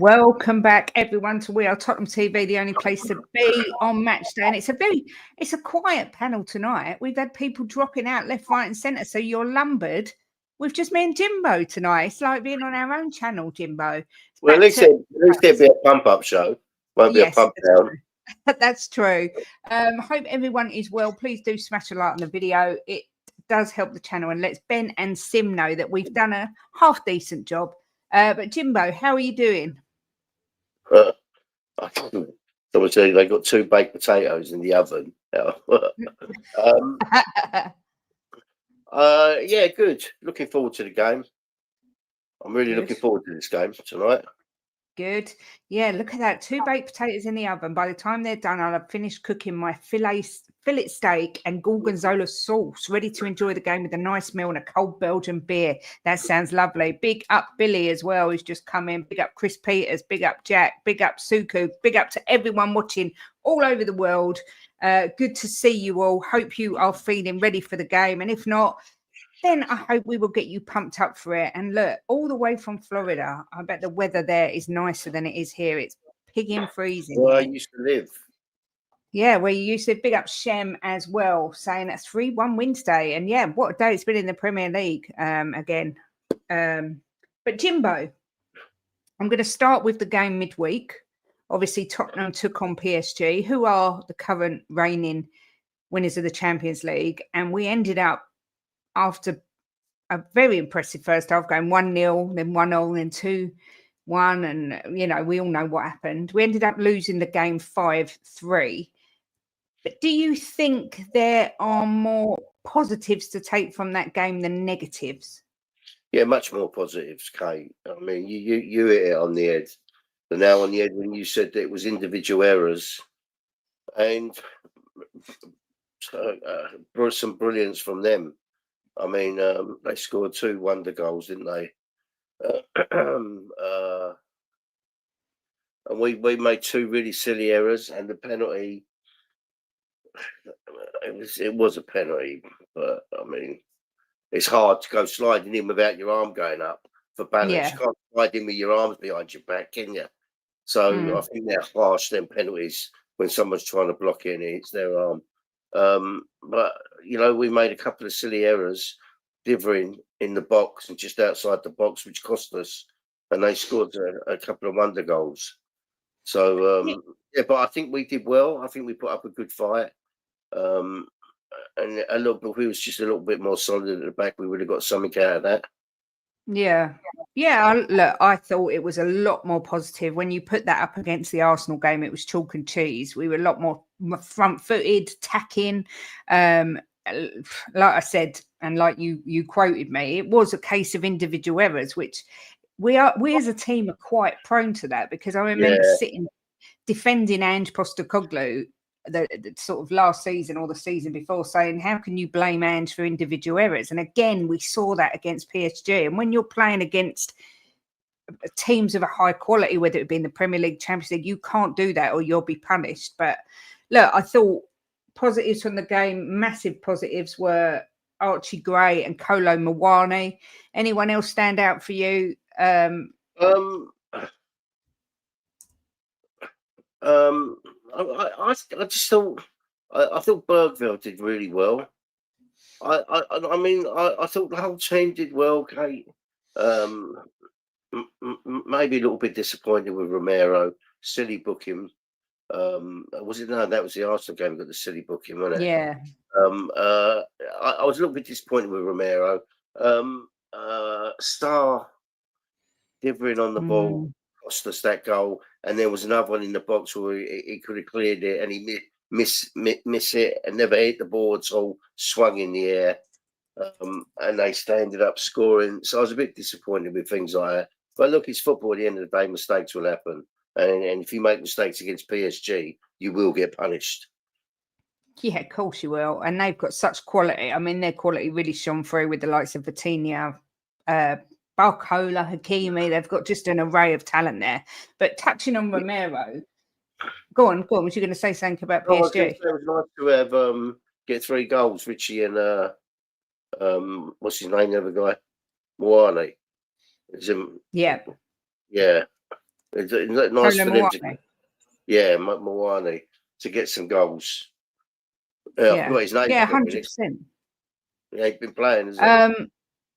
Welcome back, everyone, to We Are Tottenham TV, the only place to be on match day. And it's a quiet panel tonight. We've had people dropping out left, right, and centre. So you're lumbered with just me and Jimbo tonight. It's like being on our own channel, Jimbo. Well, at least there'll be a pump-up show. Won't be a pump-down. That's true. Hope everyone is well. Please do smash a like on the video. It does help the channel, and lets Ben and Sim know that we've done a half decent job. But Jimbo, how are you doing? Someone said they got 2 baked potatoes in the oven. Yeah, good. Looking forward to the game. I'm really looking forward to this game tonight. Good. Yeah, look at that. 2 baked potatoes in the oven. By the time they're done, I'll have finished cooking my fillet steak and gorgonzola sauce, ready to enjoy the game with a nice meal and a cold Belgian beer. That sounds lovely. Big up Billy as well, who's just come in. Big up Chris Peters. Big up Jack. Big up Suku. Big up to everyone watching all over the world. Good to see you all. Hope you are feeling ready for the game. And if not, then I hope we will get you pumped up for it. And look, all the way from Florida, I bet the weather there is nicer than it is here. It's pigging freezing. Where I used to live. Yeah, where you used to. Big up Shem as well, saying that's 3-1 Wednesday. And yeah, what a day it's been in the Premier League again. But Jimbo, I'm going to start with the game midweek. Obviously, Tottenham took on PSG, who are the current reigning winners of the Champions League. And we ended up, after a very impressive first half, going 1-0, then 1-0, then 2-1. And, you know, we all know what happened. We ended up losing the game 5-3. But do you think there are more positives to take from that game than negatives? Yeah, much more positives, Kate. I mean, you hit it on the head. The nail on the head when you said that it was individual errors. And some brilliance from them. I mean, they scored 2 wonder goals, didn't they? And we made 2 really silly errors, and the penalty. It was a penalty, but I mean, it's hard to go sliding in without your arm going up for balance. Yeah. You can't slide in with your arms behind your back, can you? So I think they're harsh, them penalties, when someone's trying to block it and it's their arm. But you know, we made a couple of silly errors, dithering in the box and just outside the box, which cost us, and they scored a couple of wonder goals. So yeah, but I think we did well. I think we put up a good fight, and a little bit. If we was just a little bit more solid at the back, we would have got something out of that. Yeah. Look, I thought it was a lot more positive when you put that up against the Arsenal game. It was chalk and cheese. We were a lot more front-footed, tacking. Like I said, and like you quoted me, it was a case of individual errors, which we as a team are quite prone to that, because I remember sitting defending Ange Postecoglou the sort of last season or the season before, saying, how can you blame Ange for individual errors? And again, we saw that against PSG. And when you're playing against teams of a high quality, whether it be in the Premier League, Champions League, you can't do that or you'll be punished. But look, I thought positives from the game, massive positives, were Archie Gray and Kolo Muani. Anyone else stand out for you? I just thought I thought Bergville did really well. I mean I thought the whole team did well, Kate. Maybe a little bit disappointed with Romero, silly booking. Was it? No, that was the Arsenal game. Got the silly booking, wasn't it? Yeah. I was a little bit disappointed with Romero. Star dithering on the ball cost us that goal, and there was another one in the box where he could have cleared it, and he miss it and never hit the ball at all, swung in the air, and they ended up scoring. So I was a bit disappointed with things like that. But look, it's football. At the end of the day, mistakes will happen, and if you make mistakes against PSG, you will get punished. Yeah, of course you will. And they've got such quality. I mean, their quality really shone through with the likes of Vitinha, Barcola, Hakimi. They've got just an array of talent there. But touching on Romero, go on. Was you going to say something about PSG? It was nice to have get 3 goals, Richie and what's his name, the other guy, Muani. Yeah. It's nice for them to, Mawani. Mawani, to get some goals. I forgot his name. Yeah, 100%. He ain't been playing, has he?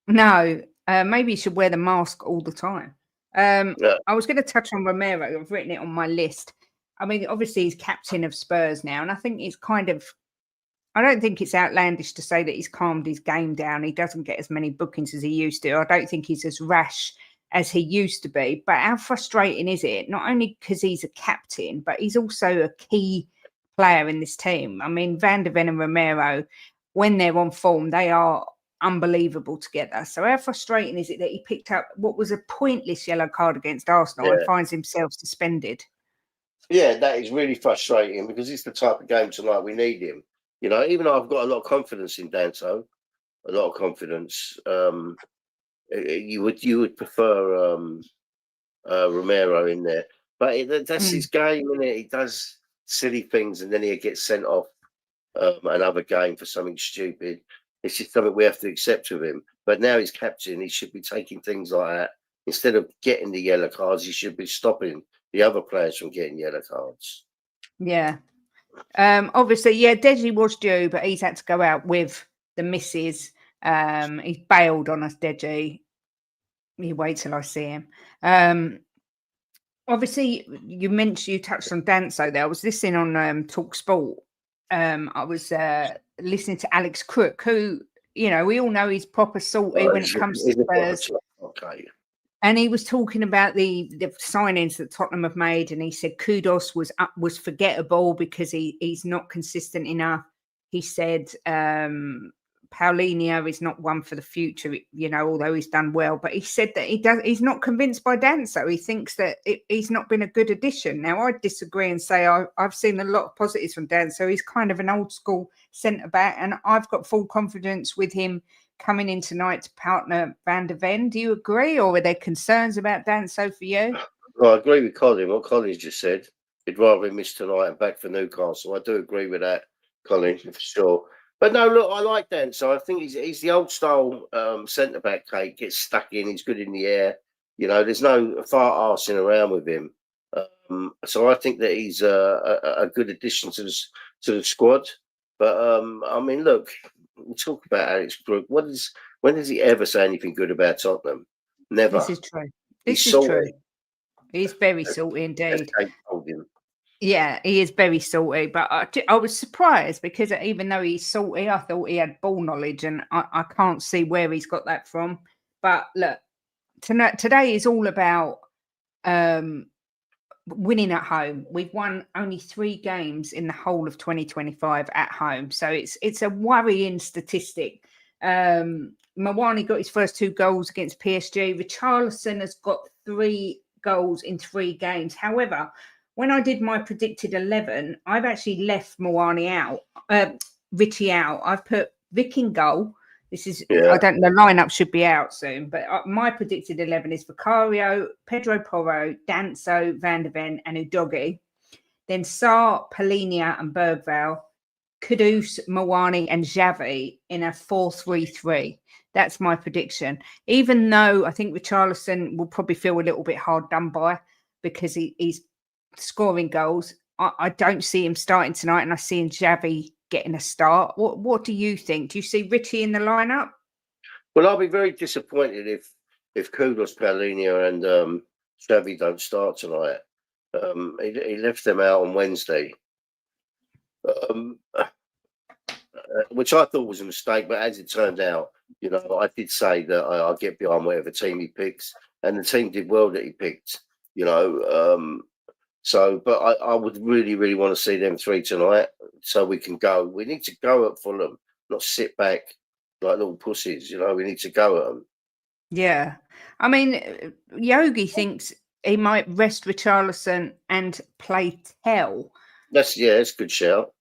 No, maybe he should wear the mask all the time. Yeah. I was going to touch on Romero. I've written it on my list. I mean, obviously he's captain of Spurs now, and I think it's kind of, I don't think it's outlandish to say that he's calmed his game down. He doesn't get as many bookings as he used to. I don't think he's as rash as he used to be. But how frustrating is it? Not only because he's a captain, but he's also a key player in this team. I mean, Van de Ven and Romero, when they're on form, they are unbelievable together. So how frustrating is it that he picked up what was a pointless yellow card against Arsenal and finds himself suspended? Yeah, that is really frustrating because it's the type of game tonight we need him. You know, even though I've got a lot of confidence in Danso, a lot of confidence. You would prefer Romero in there, but that's his game, isn't it? He does silly things and then he gets sent off another game for something stupid. It's just something we have to accept with him. But now he's captain, he should be taking things like that. Instead of getting the yellow cards, he should be stopping the other players from getting yellow cards. Yeah. Obviously, yeah, Deji was due, but he's had to go out with the missus. He's bailed on us, Deji. You wait till I see him. Obviously, you touched on Danso there. I was listening on Talk Sport. I was listening to Alex Crook, who, you know, we all know he's proper salty when it comes to Spurs. Okay. And he was talking about the signings that Tottenham have made, and he said Kudos was forgettable because he's not consistent enough. He said Paulinho is not one for the future, you know, although he's done well. But he said that he's not convinced by Danso. He thinks that he's not been a good addition. Now, I disagree and say I've seen a lot of positives from Danso. He's kind of an old school centre back, and I've got full confidence with him coming in tonight to partner Van de Ven. Do you agree, or were there concerns about Danso for you? Well, I agree with Colin. What Colin's just said, he'd rather miss tonight and back for Newcastle. I do agree with that, Colin, for sure. But no, look, I like Danso. I think he's the old style centre back. Kate gets stuck in. He's good in the air. You know, there's no far arsing around with him. So I think that he's a good addition to the squad. But I mean, look, we talk about Alex Crook. When does he ever say anything good about Tottenham? Never. This is true. This is true. He's very salty indeed. Yeah, he is very salty. But I was surprised because even though he's salty, I thought he had ball knowledge, and I can't see where he's got that from. But look, today is all about winning at home. We've won only 3 games in the whole of 2025 at home, so it's a worrying statistic. Mawani got his first 2 goals against PSG. Richarlison has got 3 goals in 3 games. However, when I did my predicted 11, I've actually left Mawani out, Richie out. I've put Vic in goal. This is, I don't know, the lineup should be out soon, but my predicted 11 is Vicario, Pedro Porro, Danso, Van de Ven, and Udogie. Then Sarr, Paulinho, and Bergvall, Kudus, Mawani, and Xavi in a 4-3-3. That's my prediction. Even though I think Richarlison will probably feel a little bit hard done by because he's scoring goals, I don't see him starting tonight, and I see Xavi getting a start. What do you think? Do you see Richie in the lineup? Well, I'll be very disappointed if Kudus, Paulinho, and Xavi don't start tonight. He left them out on Wednesday, which I thought was a mistake. But as it turned out, you know, I did say that I'll get behind whatever team he picks, and the team did well that he picked. You know, but I would really, really want to see them 3 tonight, so we can go. We need to go at Fulham, not sit back like little pussies. You know, we need to go at them. Yeah, I mean, Yogi thinks he might rest Richarlison and play Tell. That's a good shout.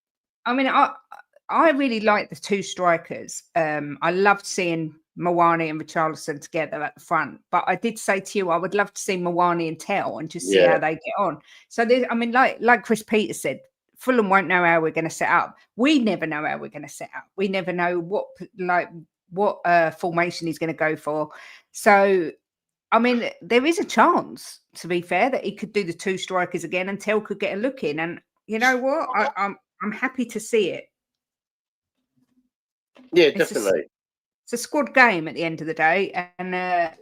I mean, I really like the 2 strikers. I loved seeing Mawani and Richarlison together at the front, but I did say to you, I would love to see Mawani and Tell and just see how they get on. So, I mean, like Chris Peters said, Fulham won't know how we're going to set up. We never know how we're going to set up. We never know what formation he's going to go for. So I mean, there is a chance, to be fair, that he could do the 2 strikers again and Tell could get a look in. And you know what? I'm happy to see it. Yeah, It's definitely. it's a squad game at the end of the day, and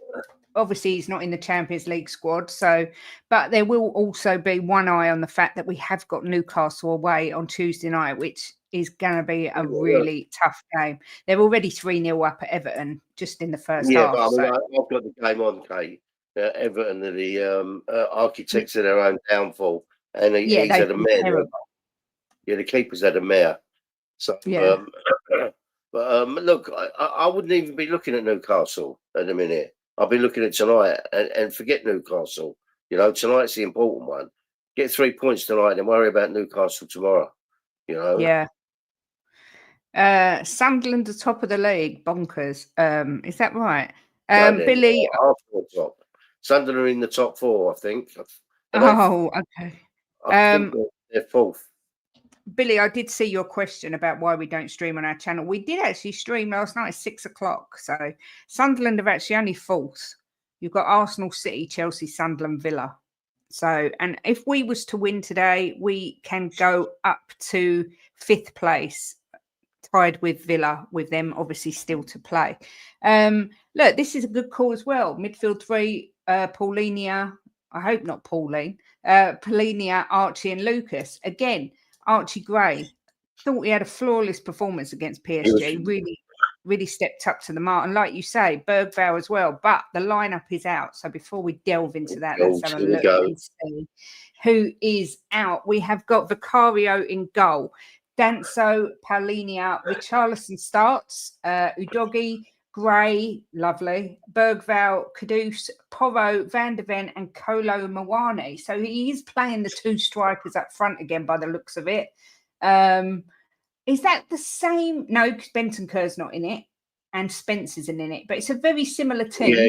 obviously he's not in the Champions League squad. So, but there will also be one eye on the fact that we have got Newcastle away on Tuesday night, which is going to be a really tough game. They're already 3-0 up at Everton just in the first Yeah, half. but I mean, So I've got the game on, Kate. Everton are the architects of their own downfall, and yeah, he's they've had a been mare. terrible. Yeah, the keeper's had a mare. So, Yeah. but look, I wouldn't even be looking at Newcastle at the minute. I'll be looking at tonight and forget Newcastle. You know, tonight's the important one. Get 3 points tonight and worry about Newcastle tomorrow. You know. Yeah. Sunderland are top of the league, bonkers. Is that right? Billy. Arsenal top. Sunderland are in the top 4, I think. Oh, okay. I think they're 4th. Billy, I did see your question about why we don't stream on our channel. We did actually stream last night at 6 o'clock. So Sunderland are actually only 4th. You've got Arsenal, City, Chelsea, Sunderland, Villa. So, and if we was to win today, we can go up to 5th place, tied with Villa, with them obviously still to play. Look, this is a good call as well. Midfield 3, Paulinia. I hope not Pauline. Paulinia, Archie, and Lucas. Again, Archie Gray, thought he had a flawless performance against PSG. Really stepped up to the mark. And like you say, Bergvall as well. But the lineup is out. So before we delve into that, let's have a look and see who is out. We have got Vicario in goal. Danso, Paulinia, Richarlison starts. Udogi, Gray, lovely. Bergvall, Kudus, Porro, Van der Ven, and Kolo Muani. So he is playing the 2 strikers up front again by the looks of it. Is that the same? No, because Bentancur's not in it, and Spence isn't in it. But it's a very similar team. Yeah,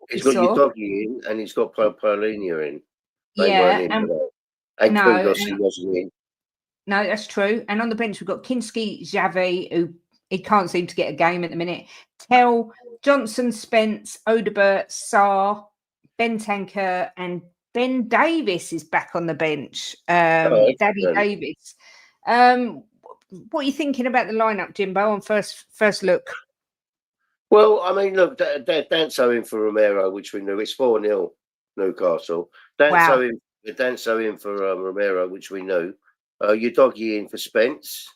he's got Udogi in, and he's got Paulinia in. They weren't in today. And Kudus, he wasn't in. No, that's true. And on the bench, we've got Kinski, Xavi, who he can't seem to get a game at the minute. Tell, Johnson, Spence, Odebert, Sarr, Bentancur, and Ben Davis is back on the bench. Daddy Davis. What are you thinking about the lineup, Jimbo, on first look? Well, I mean, look, Danso in for Romero, which we knew. It's 4-0 Newcastle. Danso in for Romero, which we knew. Udogi in for Spence.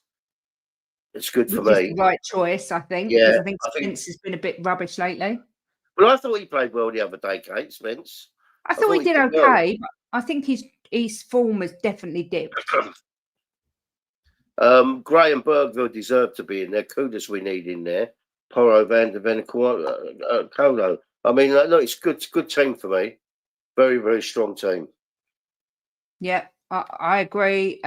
It's good for me. The right choice, I think, because I think Spence has been a bit rubbish lately. Well, I thought he played well the other day, Kate, Spence. I thought he did okay, but I think his form has definitely dipped. Gray and Bergville deserve to be in there. Kudus we need in there. Porro, Van der Ven, Kolo. I mean, look, it's good team for me. Very, very strong team. Yeah, I agree.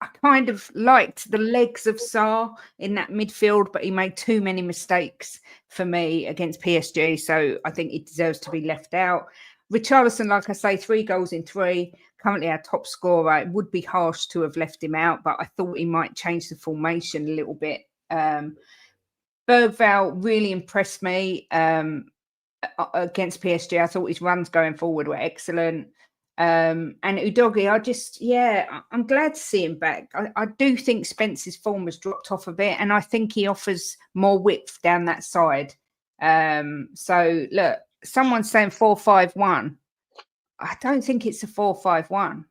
I kind of liked the legs of Sarr in that midfield, but he made too many mistakes for me against PSG. So I think he deserves to be left out. Richarlison, like I say, 3 goals in 3, currently our top scorer. It would be harsh to have left him out, but I thought he might change the formation a little bit. Bergvall really impressed me against PSG. I thought his runs going forward were excellent. And Udogi, I'm glad to see him back. I do think Spence's form has dropped off a bit, and I think he offers more width down that side. So look, someone's saying 4-5-1. I don't think it's a 4-5-1.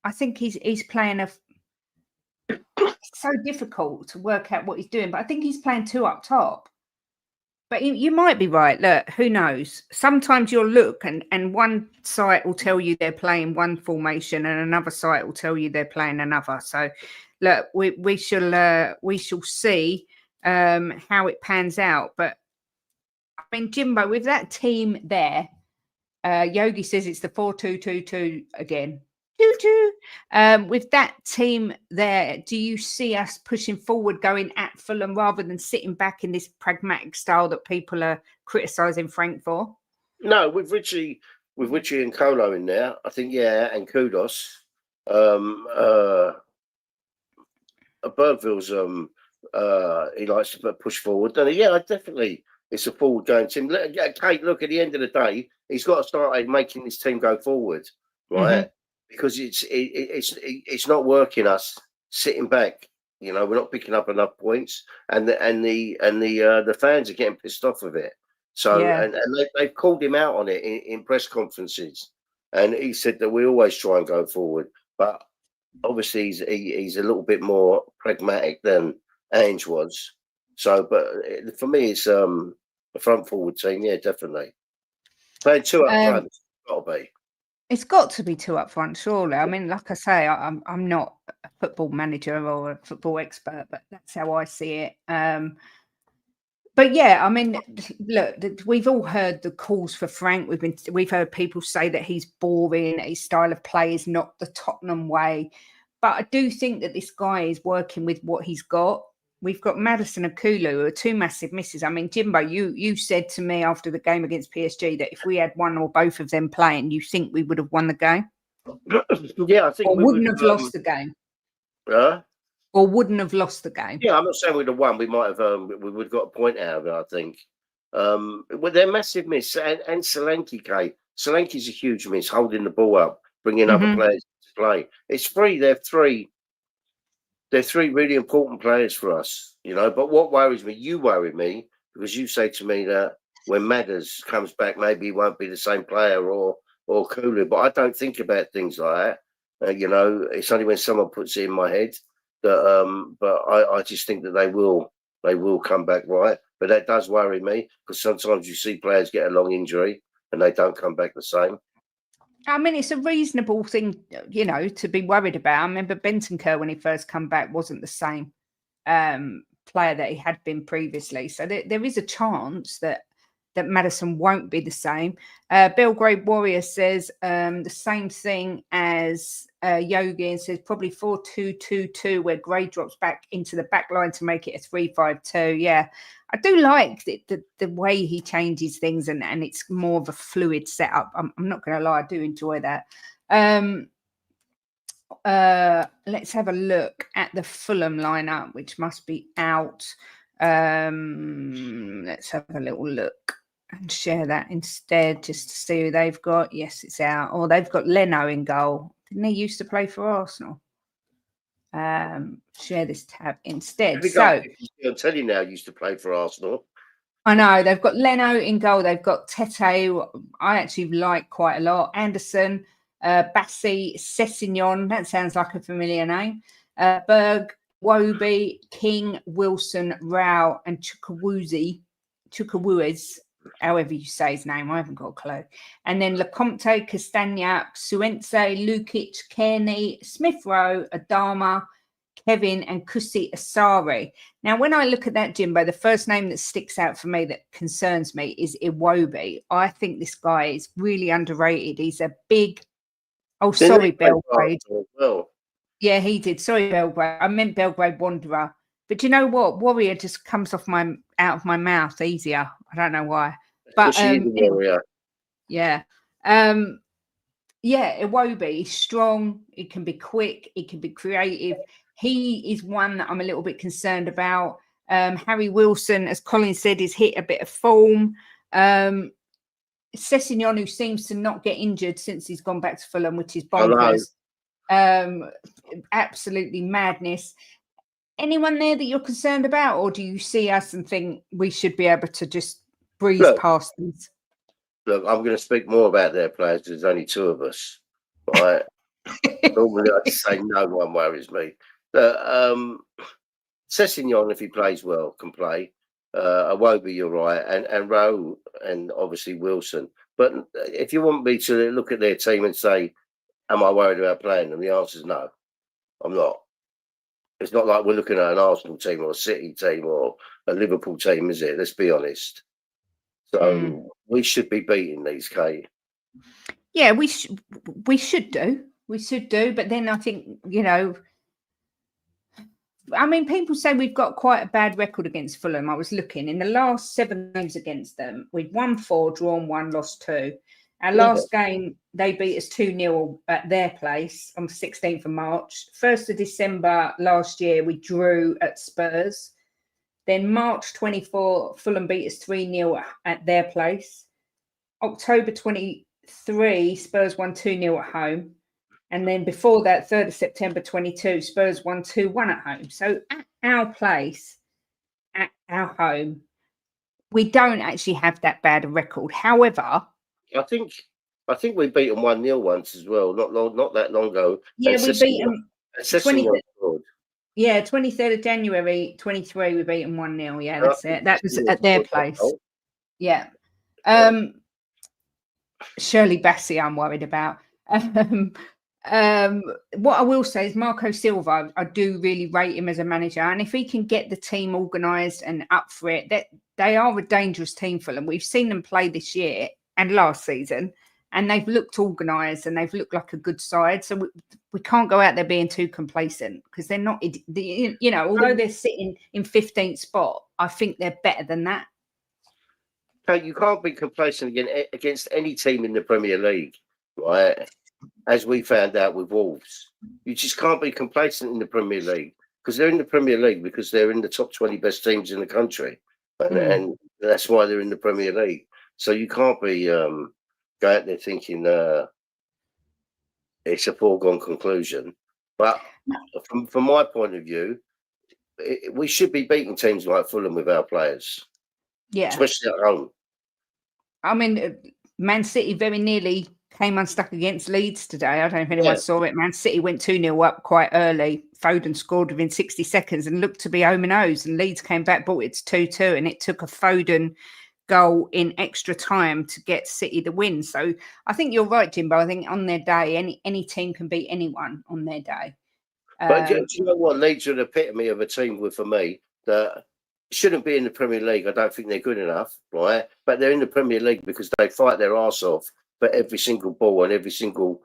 I think he's playing it's so difficult to work out what he's doing, but I think he's playing 2 up top. But you might be right. Look, who knows? Sometimes you'll look and one site will tell you they're playing one formation and another site will tell you they're playing another. So look, we shall see how it pans out. But I mean, Jimbo, with that team there, Yogi says it's the 4-2-2-2 again. With that team there, do you see us pushing forward, going at Fulham rather than sitting back in this pragmatic style that people are criticising Frank for? No, with Richie and Kolo in there, I think and Kudus. Bergville's he likes to push forward, doesn't he? Yeah, it's a forward-going team. Kate, look, at the end of the day, he's got to start making this team go forward, right? Because it's not working us sitting back. You know, we're not picking up enough points, and the fans are getting pissed off of it. So, and they've called him out on it in press conferences, and he said that we always try and go forward, but obviously he's a little bit more pragmatic than Ange was. So, but for me, it's a front forward team, yeah, definitely. Playing two up front, it's got to be. It's got to be two up front, surely. I mean, like I say, I'm not a football manager or a football expert, but that's how I see it. But yeah, I mean, look, we've all heard the calls for Frank. We've heard people say that he's boring, his style of play is not the Tottenham way. But I do think that this guy is working with what he's got. We've got Maddison and Kulu, who are two massive misses. I mean, Jimbo, you said to me after the game against PSG that if we had one or both of them playing, you think we would have won the game? Yeah, I think or we wouldn't have lost the game. Or wouldn't have lost the game. Yeah, I'm not saying we'd have won. We might have. We would have got a point out of it, I think. Well, they're massive miss, and Solanke, Kate. Solanke's a huge miss, holding the ball up, bringing other players to play. It's three. They're three really important players for us, you know. But what worries me, you worry me, because you say to me that when Madders comes back, maybe he won't be the same player or Kulu. But I don't think about things like that. You know, it's only when someone puts it in my head that. But I just think that they will come back right. But that does worry me, because sometimes you see players get a long injury and they don't come back the same. I mean, it's a reasonable thing, you know, to be worried about. I remember Bentancur, when he first come back, wasn't the same player that he had been previously. So there is a chance that Maddison won't be the same. Belgrade Warrior says the same thing as Yogi, and says probably 4-2-2-2, where Gray drops back into the back line to make it a 3-5-2. Yeah, I do like the way he changes things, and it's more of a fluid setup. I'm not going to lie, I do enjoy that. Let's have a look at the Fulham lineup, which must be out. Let's have a little look and share that instead, just to see who they've got. Yes, it's out. Or they've got Leno in goal. Didn't he used to play for Arsenal? Share this tab instead. So I'll tell you now, used to play for Arsenal. I know they've got Leno in goal. They've got Tete, who I actually like quite a lot. Anderson, Bassi, Sessignon. That sounds like a familiar name. Berg, Wobi, King, Wilson, Rao, and Chukwueze, however you say his name. I haven't got a clue. And then Lecomte, Castagna, Suense, Lukic, Kearney, Smith Rowe, Adama, Kevin, and Kusi Asari. Now, when I look at that, Jimbo, the first name that sticks out for me that concerns me is Iwobi. I think this guy is really underrated. He's a big... Oh, sorry, Belgrade. Well. Yeah, he did. Sorry, Belgrade. I meant Belgrade Wanderer. But you know what? Warrior just comes out of my mouth easier. I don't know why. But Warrior. Yeah. Yeah, Iwobi. He's strong. He can be quick. He can be creative. He is one that I'm a little bit concerned about. Harry Wilson, as Colin said, has hit a bit of form. Sessignon, who seems to not get injured since he's gone back to Fulham, which is bonkers. Absolutely madness. Anyone there that you're concerned about, or do you see us and think we should be able to just breeze past these? Look, I'm going to speak more about their players. There's only two of us, right? Normally, I'd say no one worries me. Sessignon, if he plays well, can play. Iwobi, you're right, and Rowe, and obviously Wilson. But if you want me to look at their team and say, am I worried about playing them? The answer is no, I'm not. It's not like we're looking at an Arsenal team or a City team or a Liverpool team, is it? Let's be honest. So we should be beating these, Kate. Yeah, we should do. We should do. But then I think, you know, I mean, people say we've got quite a bad record against Fulham. I was looking in the last 7 games against them. We'd won 4, drawn 1, lost 2. Our last game, they beat us 2-0 at their place on the 16th of March. 1st of December last year, we drew at Spurs. Then March 24, Fulham beat us 3-0 at their place. October 23, Spurs won 2-0 at home. And then before that, 3rd of September 22, Spurs won 2-1 at home. So at our place, at our home, we don't actually have that bad a record. However, I think we beat them 1-0 once as well, not that long ago. Yeah, we beat them. 23rd of January 23, we beat them 1-0. Yeah, that's it. That was at their place. Yeah. Shirley Bassey, I'm worried about. What I will say is Marco Silva, I do really rate him as a manager, and if he can get the team organised and up for it, that they are a dangerous team for them. We've seen them play this year and last season, and they've looked organised and they've looked like a good side. So we can't go out there being too complacent, because they're not. Although they're sitting in 15th spot, I think they're better than that. You can't be complacent against any team in the Premier League, right? As we found out with Wolves, you just can't be complacent in the Premier League, because they're in the Premier League because they're in the top 20 best teams in the country, and that's why they're in the Premier League. So you can't be go out there thinking it's a foregone conclusion. But from my point of view, we should be beating teams like Fulham with our players, especially at home. I mean, Man City very nearly came unstuck against Leeds today. I don't know if anyone saw it. Man City went 2-0 up quite early. Foden scored within 60 seconds and looked to be home and O's. And Leeds came back, brought it to 2-2. And it took a Foden goal in extra time to get City the win. So I think you're right, Jimbo. I think on their day, any team can beat anyone on their day. But do you know what? Leeds are the epitome of a team for me that shouldn't be in the Premier League. I don't think they're good enough, right? But they're in the Premier League because they fight their arse off for every single ball and every single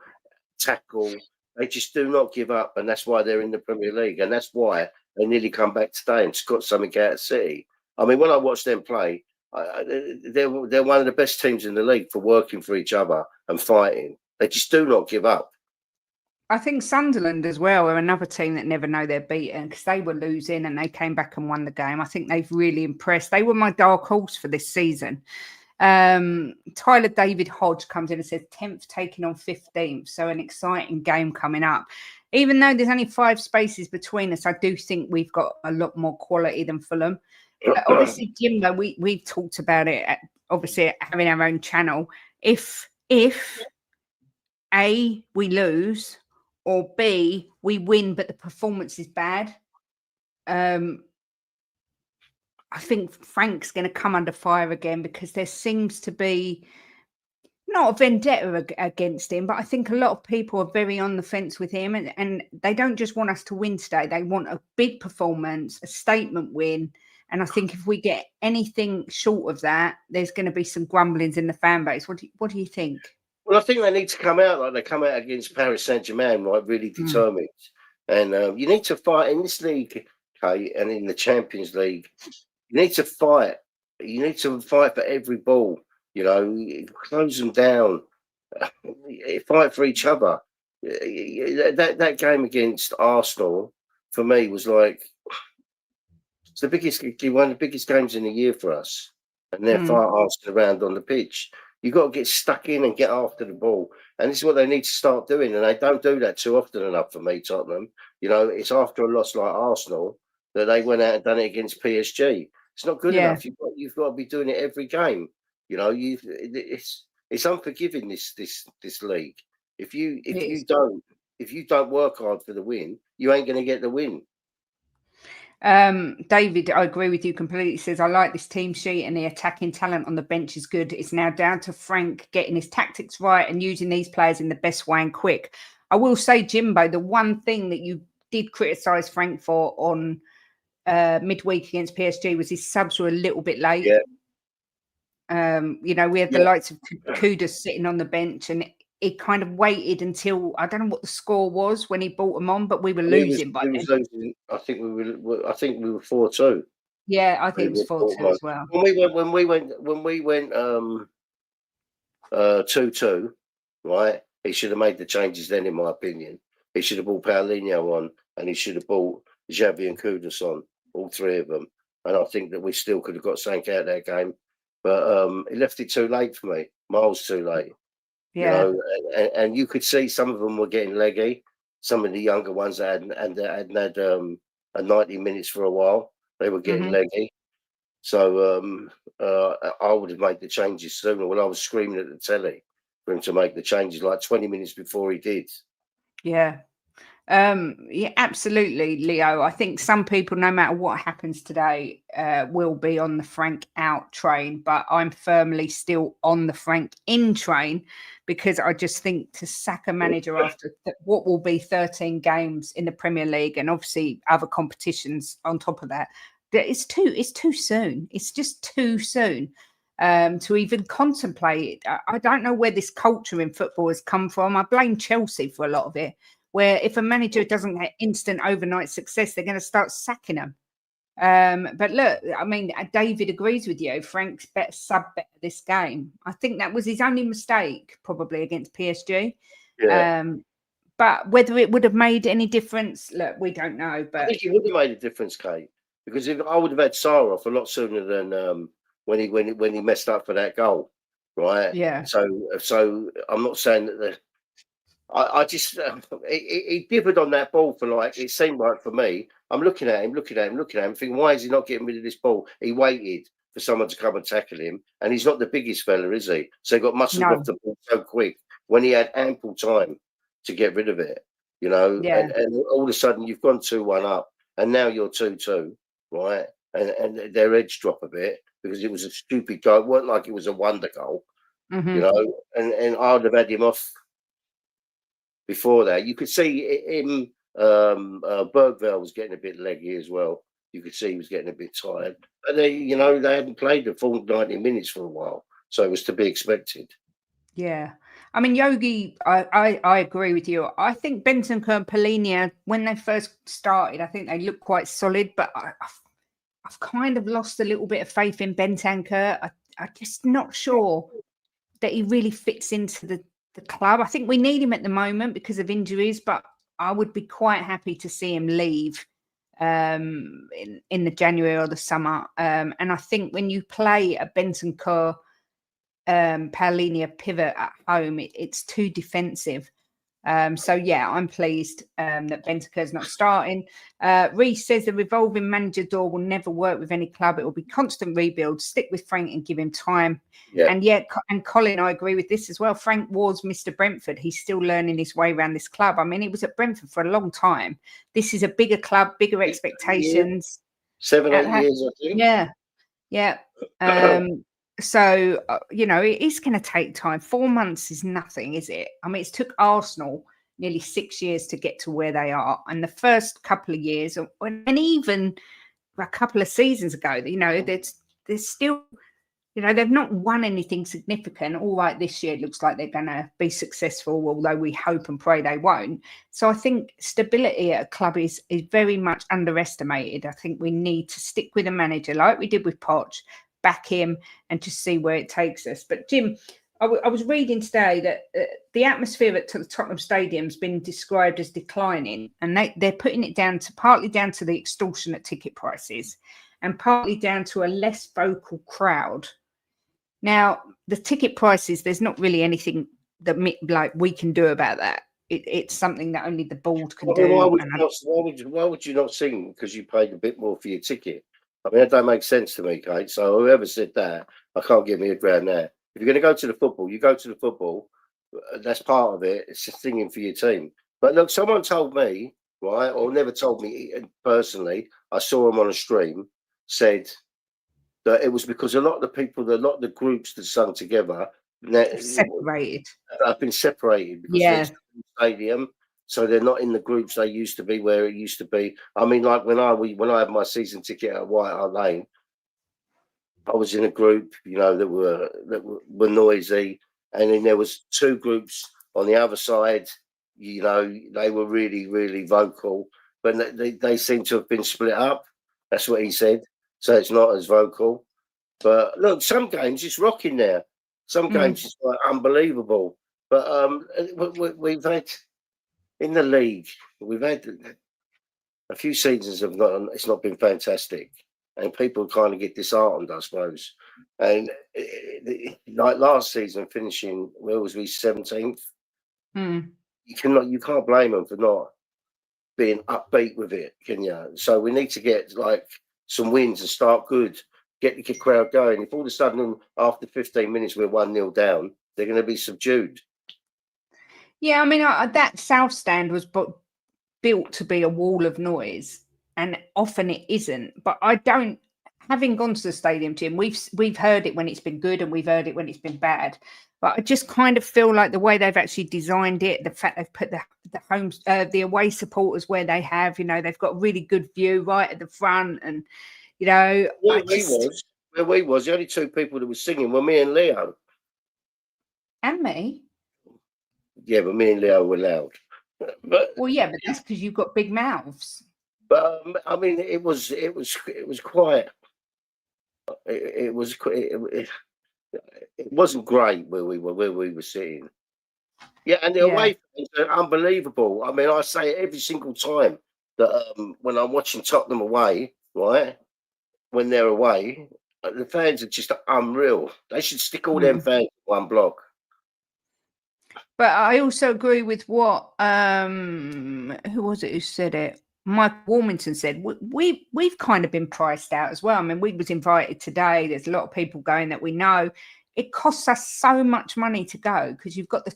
tackle. They just do not give up, and that's why they're in the Premier League, and that's why they nearly come back today and got something out of City. I mean, when I watch them play, they're one of the best teams in the league for working for each other and fighting. They just do not give up. I think Sunderland as well are another team that never know they're beaten, because they were losing and they came back and won the game. I think they've really impressed. They were my dark horse for this season. Tyler David Hodge comes in and says 10th taking on 15th. So an exciting game coming up. Even though there's only 5 spaces between us, I do think we've got a lot more quality than Fulham. Obviously, Jimbo, we've talked about it, obviously having our own channel. If A, we lose, or B, we win, but the performance is bad, I think Frank's going to come under fire again, because there seems to be not a vendetta against him, but I think a lot of people are very on the fence with him, and they don't just want us to win today. They want a big performance, a statement win. And I think if we get anything short of that, there's going to be some grumblings in the fan base. What do you think? Well, I think they need to come out like they come out against Paris Saint-Germain, like really determined. And you need to fight in this league, okay, and in the Champions League. You need to fight. You need to fight for every ball. Close them down. Fight for each other. That game against Arsenal for me was like it's one of the biggest games in the year for us, and they're far asking around on the pitch. You've got to get stuck in and get after the ball, and this is what they need to start doing. And they don't do that too often enough for me, Tottenham. It's after a loss like Arsenal that they went out and done it against PSG. It's not good enough. You've got to be doing it every game. It's unforgiving this league. If you don't work hard for the win, you ain't going to get the win. David, I agree with you completely. He says, I like this team sheet and the attacking talent on the bench is good. It's now down to Frank getting his tactics right and using these players in the best way and quick. I will say, Jimbo, the one thing that you did criticise Frank for on midweek against PSG was his subs were a little bit late. Yeah. We had the likes of Kudus sitting on the bench, and it kind of waited until I don't know what the score was when he brought them on, but we were losing by then. I think we were 4-2. Yeah, I think it was 4-2 as well. When we went 2-2, right? He should have made the changes then, in my opinion. He should have brought Paulinho on, and he should have brought Xavi and Kudus on, all 3 of them. and I think that we still could have got something out of that game. But it left it too late for me, miles too late. You Yeah. know, and you could see some of them were getting leggy. Some of the younger ones that hadn't had a 90 minutes for a while, they were getting leggy. So I would have made the changes sooner. When I was screaming at the telly for him to make the changes like 20 minutes before he did. Yeah. Yeah, absolutely, Leo. I think some people, no matter what happens today, will be on the Frank out train, but I'm firmly still on the Frank in train, because I just think to sack a manager after what will be 13 games in the Premier League and obviously other competitions on top of that, it's too soon. It's just too soon to even contemplate it. I don't know where this culture in football has come from. I blame Chelsea for a lot of it, where if a manager doesn't get instant overnight success, they're going to start sacking them. But look, I mean, David agrees with you. Frank's sub better this game. I think that was his only mistake, probably against PSG. Yeah. But whether it would have made any difference, look, we don't know. But I think it would have made a difference, Kate, because if I would have had Sarr off a lot sooner than when he messed up for that goal, right? yeah, So I'm not saying that I just he differed on that ball for like it seemed like for me. I'm looking at him, thinking, why is he not getting rid of this ball? He waited for someone to come and tackle him, and he's not the biggest fella, is he? So he got muscled off no, the ball so quick when he had ample time to get rid of it, you know. yeah, And all of a sudden you've gone 2-1 up, and now you're 2-2, right? And their edge drop a bit because it was a stupid goal. It wasn't like it was a wonder goal, you know. And I'd have had him off before that. You could see him, Bergville was getting a bit leggy as well. You could see he was getting a bit tired. And they, you know, they hadn't played the full 90 minutes for a while. So it was to be expected. yeah. I mean, Yogi, I agree with you. I think Bentancur and Polinia, when they first started, I think they looked quite solid, but I've kind of lost a little bit of faith in Bentancur. I'm just not sure that he really fits into the club. I think we need him at the moment because of injuries, but I would be quite happy to see him leave in the January or the summer. And I think when you play a Bentancur Paulinia pivot at home, it's too defensive. So yeah, I'm pleased that Bentancur's not starting. Reece says the revolving manager door will never work with any club. It will be constant rebuild. Stick with Frank and give him time. Yeah. And yeah, and Colin, I agree with this as well. Frank was Mr. Brentford. He's still learning his way around this club. I mean, he was at Brentford for a long time. This is a bigger club, bigger expectations. 7-8 years, I think. Yeah, yeah. So, you know, it is going to take time. 4 months is nothing, is it? I mean, it's took Arsenal nearly 6 years to get to where they are. And the first couple of years, and even a couple of seasons ago, you know, there's still, you know, they've not won anything significant. All right, this year it looks like they're going to be successful, although we hope and pray they won't. So I think stability at a club is very much underestimated. I think we need to stick with a manager like we did with Poch, back him and just see where it takes us. But Jim, I was reading today that the atmosphere at the Tottenham Stadium's been described as declining, and they're putting it down to partly down to the extortionate ticket prices and partly down to a less vocal crowd. Now, the ticket prices, there's not really anything that like we can do about that. It's something that only the board can do. Why would you not sing because you paid a bit more for your ticket? I mean, that don't make sense to me, Kate. So whoever said that, I can't get me a ground there. If you're going to go to the football, you go to the football. That's part of it. It's just singing for your team. But look, someone told me, right, or never told me personally. I saw him on a stream. Said that it was because a lot of the people, a lot of the groups that sung together, separated. I've been separated because there's the stadium, so they're not in the groups they used to be where it used to be. I mean, like when I had my season ticket at White Hart Lane, I was in a group, you know, that were noisy, and then there was two groups on the other side. You know, they were really, really vocal, but they seem to have been split up. That's what he said. So it's not as vocal. But look, some games it's rocking there. Some games it's like unbelievable. But we've had in the league, we've had a few seasons it's not been fantastic. and people kind of get disheartened, I suppose. And like last season, finishing, where was we, 17th? You can't blame them for not being upbeat with it, can you? So we need to get like some wins and start good, get the crowd going. If all of a sudden after 15 minutes we're 1-0 down, they're going to be subdued. Yeah, I mean, that south stand was built to be a wall of noise, and often it isn't. But I don't, having gone to the stadium, Jim, we've heard it when it's been good and we've heard it when it's been bad. But I just kind of feel like the way they've actually designed it, the fact they've put the away supporters where they have, they've got a really good view right at the front, and where we was, the only two people that were singing were me and Leo. And me. Yeah, but me and Leo were loud. But that's because you've got big mouths. But I mean, it was quiet. It wasn't great where we were sitting. Yeah, and the away fans are unbelievable. I mean, I say it every single time that when I'm watching Tottenham away, right, when they're away, the fans are just unreal. They should stick all them fans in one block. But I also agree with what who was it who said it? Mike Warmington said we've kind of been priced out as well. I mean, we was invited today. There's a lot of people going that we know. It costs us so much money to go because you've got the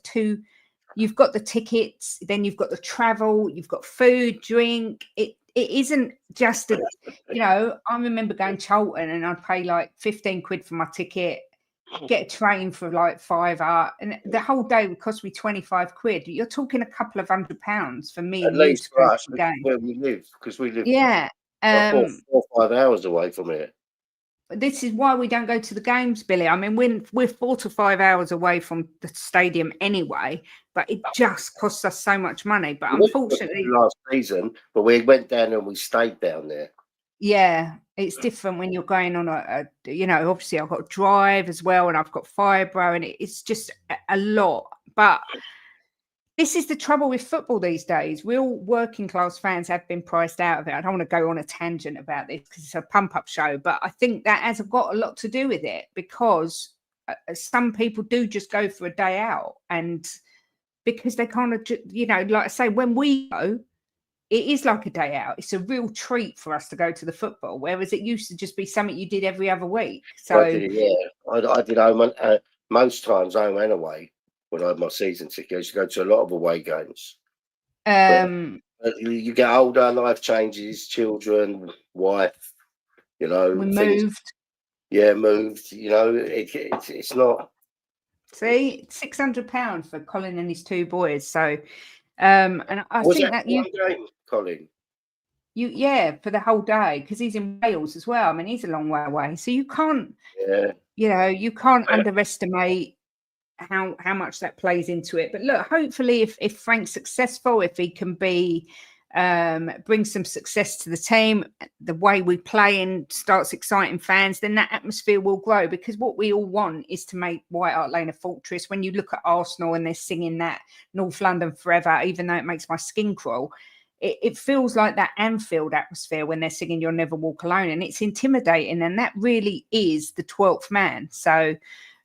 tickets, then you've got the travel, you've got food, drink. It isn't just I remember going to Charlton and I'd pay like 15 quid for my ticket, get a train for like £5, and the whole day would cost me 25 quid. You're talking a couple of £100 for me. At least for us, where we live, because we live 4 or 5 hours away from it. This is why we don't go to the games, Billy. I mean, we're 4 to 5 hours away from the stadium anyway, but it just costs us so much money. But unfortunately, last season, but we went down and we stayed down there. Yeah, it's different when you're going on obviously I've got drive as well, and I've got fibro, and it's just a lot. But this is the trouble with football these days. Real working class fans have been priced out of it. I don't want to go on a tangent about this because it's a pump up show, but I think that has got a lot to do with it because some people do just go for a day out, and because they kind of, like I say, when we go, it is like a day out. It's a real treat for us to go to the football, whereas it used to just be something you did every other week. So I did home most times, home and away. When I had my season ticket, I used to go to a lot of away games. But you get older, life changes, children, wife, we moved. Moved. It's not. See, £600 for Colin and his two boys. So, and I think that one game, Colin. For the whole day, because he's in Wales as well. I mean, he's a long way away, so you can't. You can't underestimate how much that plays into it. But look, hopefully, if Frank's successful, if he can bring some success to the team, the way we play and starts exciting fans, then that atmosphere will grow, because what we all want is to make White Hart Lane a fortress. When you look at Arsenal and they're singing that North London forever, even though it makes my skin crawl, it feels like that Anfield atmosphere when they're singing You'll Never Walk Alone, and it's intimidating, and that really is the 12th man. So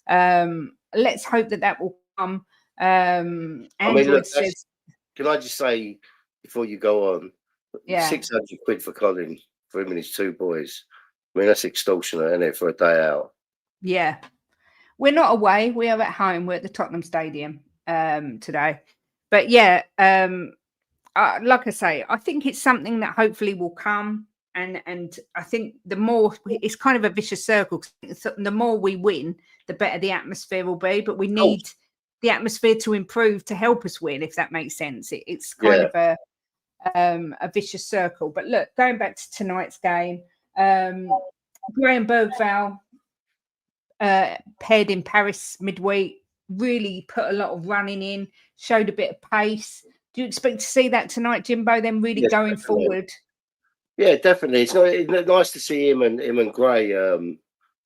let's hope that will come. Android says, can I just say before you go on, 600 quid for Colin, for him and his two boys. I mean, that's extortionate, isn't it, for a day out? Yeah. We're not away. We are at home. We're at the Tottenham Stadium today. But like I say, I think it's something that hopefully will come. And I think the more, it's kind of a vicious circle. The more we win, the better the atmosphere will be. But we need the atmosphere to improve to help us win, if that makes sense. It's kind of a vicious circle. But look, going back to tonight's game, Graham Bergvall paired in Paris midweek, really put a lot of running in, showed a bit of pace. Do you expect to see that tonight, Jimbo, then really going forward? Yeah, definitely. It's nice to see him and Gray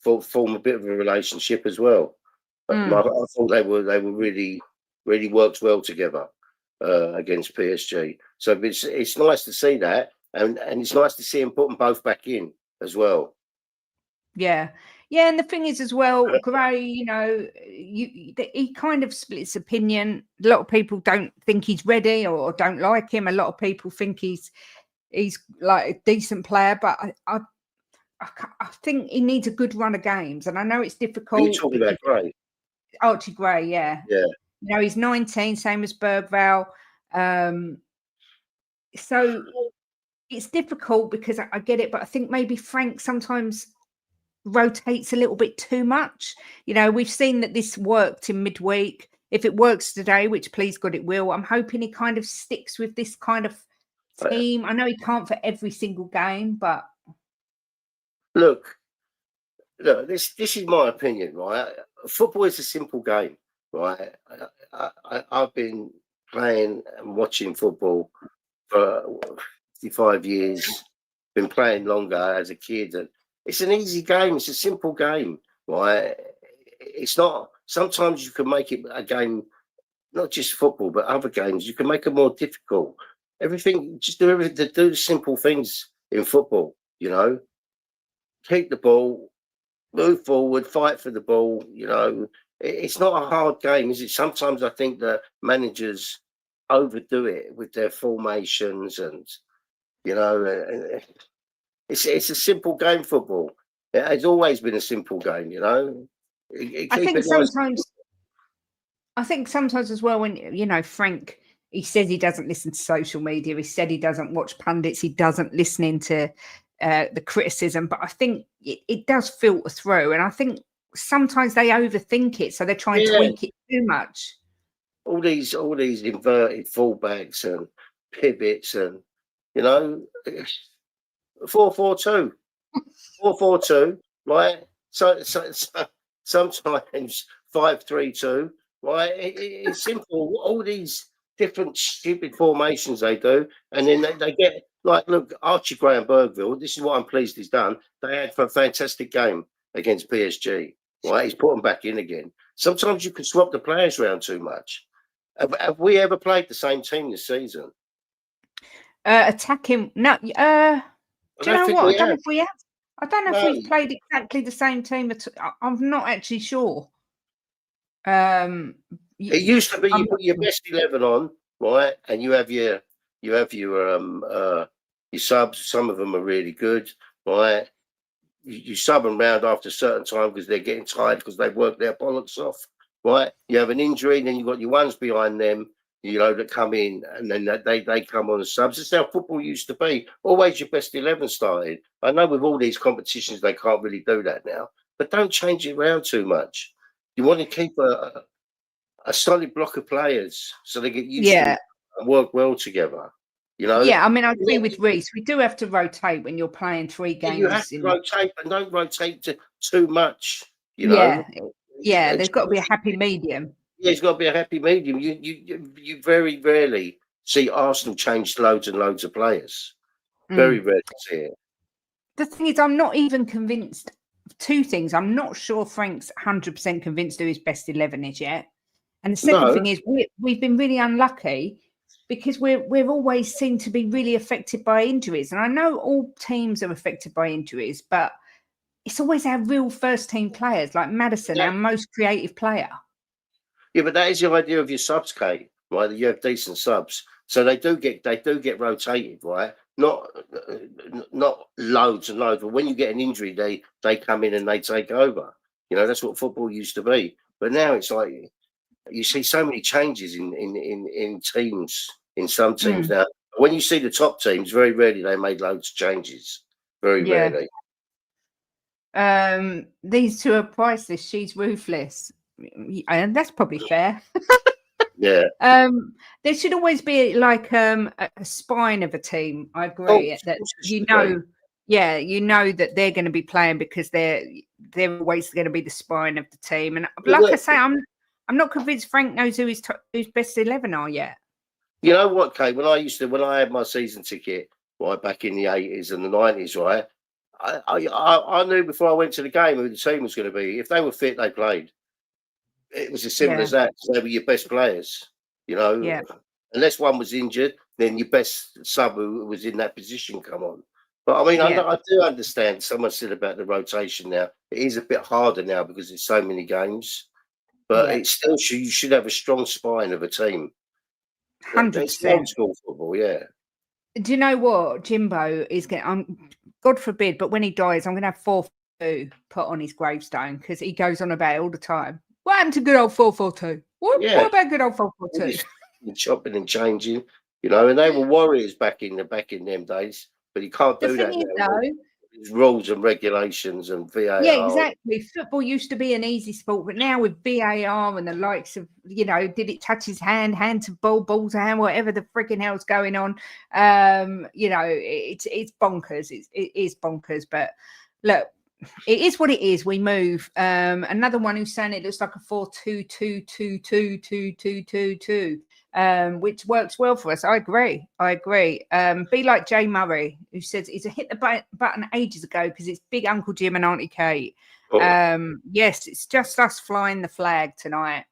form a bit of a relationship as well. I thought they were really worked well together against PSG. So it's nice to see that, and it's nice to see him put them both back in as well. Yeah. Yeah, and the thing is as well, Gray, you know, he kind of splits opinion. A lot of people don't think he's ready or don't like him. A lot of people think he's like a decent player, but I think he needs a good run of games. And I know it's difficult. You're talking about Gray. Archie Gray, yeah. Yeah. You know, he's 19, same as Bergvall. So it's difficult because I get it, but I think maybe Frank sometimes rotates a little bit too much. You know, we've seen that this worked in midweek. If it works today, which please God it will, I'm hoping he kind of sticks with this kind of team. I know he can't for every single game, but look, this is my opinion, right? Football is a simple game, right? I've been playing and watching football for 55 years, been playing longer as a kid, and it's an easy game. It's a simple game, right? It's not. Sometimes you can make it a game, not just football, but other games. You can make it more difficult. Everything, just do everything. Do the simple things in football. You know, keep the ball, move forward, fight for the ball. You know, it's not a hard game, is it? Sometimes I think that managers overdo it with their formations, and you know, it's a simple game. Football. It has always been a simple game. You know, I think sometimes as well, when you know Frank, he says he doesn't listen to social media. He said he doesn't watch pundits. He doesn't listen into the criticism. But I think it does filter through, and I think sometimes they overthink it, so they try and tweak it too much. All these inverted fullbacks and pivots, and you know, 4-4-2, 4-4-2, right? So sometimes 5-3-2, right? It's simple. All these different stupid formations they do, and then they get like, look, Archie Gray and Bergvall. This is what I'm pleased he's done. They had a fantastic game against PSG. Right, he's put them back in again. Sometimes you can swap the players around too much. Have we ever played the same team this season? Attacking? No. Do you know what? I don't know if we have. I don't know if we've played exactly the same team. I'm not actually sure. It used to be you put your best 11 on, right, and you have your subs. Some of them are really good, right? You sub them round after a certain time because they're getting tired because they've worked their bollocks off, right? You have an injury, and then you've got your ones behind them, you know, that come in, and then they come on as subs. It's how football used to be. Always your best 11 started. I know with all these competitions they can't really do that now, but don't change it around too much. You want to keep a solid block of players so they get used to it and work well together. You know? Yeah, I mean, I agree with Reese. We do have to rotate when you're playing 3 games. You have to rotate, but don't rotate too much. You know. Yeah. There's got to be a happy medium. Yeah, there's got to be a happy medium. You very rarely see Arsenal change loads and loads of players. Very rarely see it. The thing is, I'm not even convinced. 2 things. I'm not sure Frank's 100% convinced who his best 11 is yet. And the second thing is, we've been really unlucky because we've always seemed to be really affected by injuries. And I know all teams are affected by injuries, but it's always our real first team players, like Maddison, our most creative player. Yeah, but that is the idea of your subs, Kate, right? You have decent subs. So they do get rotated, right? Not loads and loads, but when you get an injury, they come in and they take over. You know, that's what football used to be. But now it's like you see so many changes in teams, in some teams now. When you see the top teams, very rarely they made loads of changes. Very rarely. These 2 are priceless. She's ruthless. And that's probably fair. Yeah. There should always be like a spine of a team. I agree that you know that they're going to be playing because they're always going to be the spine of the team. And like I say, I'm not convinced Frank knows whose best 11 are yet. You know what, Kate? When I had my season ticket, right, back in the 80s and the 90s, right, I knew before I went to the game who the team was going to be. If they were fit, they played. It was as simple as that. They were your best players, you know. Yeah. Unless one was injured, then your best sub who was in that position come on. But I mean, I do understand. Someone said about the rotation now. It is a bit harder now because there's so many games. But it's still you should have a strong spine of a team. 100%. It's old school football, yeah. Do you know what Jimbo is getting? God forbid, but when he dies, I'm going to have 4-4-2 put on his gravestone because he goes on about it all the time. What happened to good old 4-4-2? What about good old 4-4-2? Chopping and changing, you know, and they were warriors back in them days. But you can't do that now. There's rules and regulations and VAR. Yeah, exactly. Football used to be an easy sport, but now with VAR and the likes of, you know, did it touch his hand to ball, ball to hand, whatever the freaking hell's going on. You know, it's bonkers. It is bonkers. But look, it is what it is. We move. Another one who's saying it looks like a 4-2-2-2-2-2-2-2-2. Which works well for us. I agree. Be like Jay Murray, who says he's hit the button ages ago because it's big Uncle Jim and Auntie Kate. Yes, it's just us flying the flag tonight.